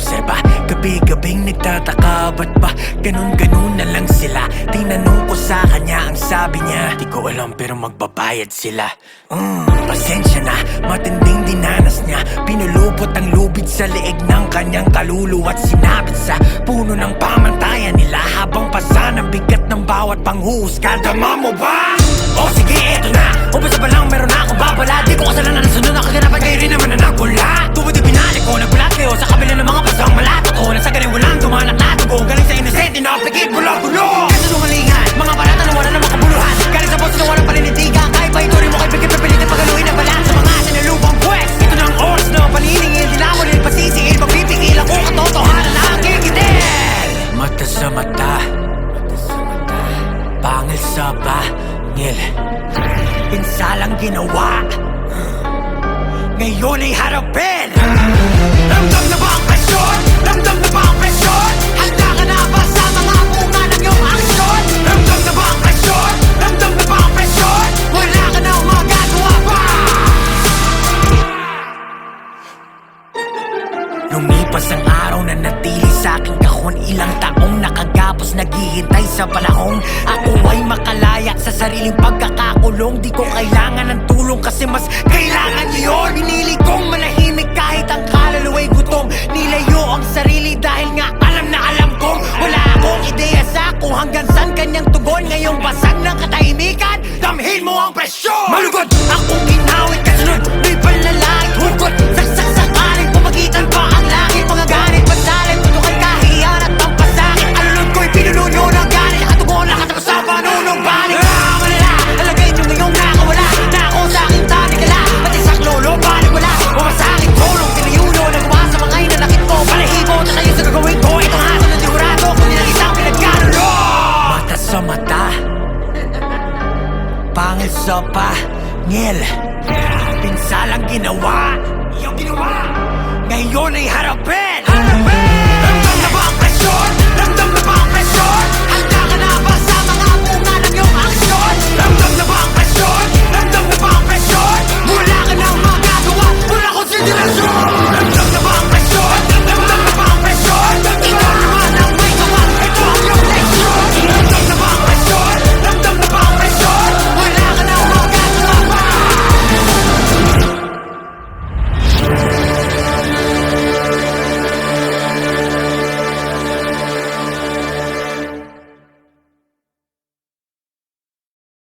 obserba, gabi-gabing nagtataka, ba't ba ganun-ganun na lang sila? Tinanong ko sa kanya, ang sabi niya, di ko alam pero magbabayad sila. Pasensya na, matinding dinanas niya. Pinulupot ang lubid sa leeg ng kanyang kaluluwa at sinabit sa puno ng pamantayan nila. Habang pasa ng bigat ng bawat panghuhusga. Dama mo ba? O sige, eto na, umpisa pa lang meron na akong babala. Di ko kasalanan na sunod na kaganapan, kayo rin naman na nagula. Tubod yung binalik ko, nagbulat kayo sa kabila ng mga pasang malato ko. Nasa galing walang dumanak na tugo, galing sa inosente na pigit bulo-bulo. Kasunungalingan, mga barata na wala na makabuluhan. Galing sa boss na walang paninitigan, kahit pa ito rin mo kay pagkipipilitin pagaluin ang balat sa mga sinalubang pwes. Ito na ang oras na paniningil, di na ako rin pasisiil. Magpipigil ako katotohanan na ang kikitil. Mata sa mata, pangil sa bangil, pinsalang ginawa, ngayon ay harapin. Ramdam na ba ang presyon? Ramdam na ba ang presyon? Handa ka na ba sa mga bunga ng iyong aksyon? Ramdam na ba ang presyon? Ramdam na ba ang presyon? Wala ka na magagawa pa. Lumipas ang araw na natili sa aking kahon. Ilang taong nakagapos naghihintay sa panahong ako ay makalaya sa sariling pagkakakulong. Di ko kailangan ng tulong kasi mas kailangan niyo yun. Pinili kong manahimik kahit ang kaluluwa'y gutom. Nilayo ang sarili dahil nga alam na alam kong wala akong ideya sa kung hanggang saan kanyang tugon. Ngayong basag ng katahimikan, damhin mo ang presyon. Malugod akong ginawit kasunod, may panlalait hugot. Saksak sakaling pumagitan pa ang langit. Mga ganit pasalim, tutukan kahiyan at ang pasakit. Alulod ko'y pinununo ng ganit. Nakatugon, nakatapos sa panunong banig. Malala, alagay nyo ngayong nakawala na ako sa aking tanikala. Pati sa klolo, banig wala. Umasakit tulong, tinayuno, nagawa sa mga inanakit ko. Palahibo, tatayo sa gagawin ko. Itong haso ng sigurado, kung nilang isang pinagkanulo. Mata sa mata, pangil sa pangil, pinsalang ginawa, iyong ginawa, ngayon ay harapin.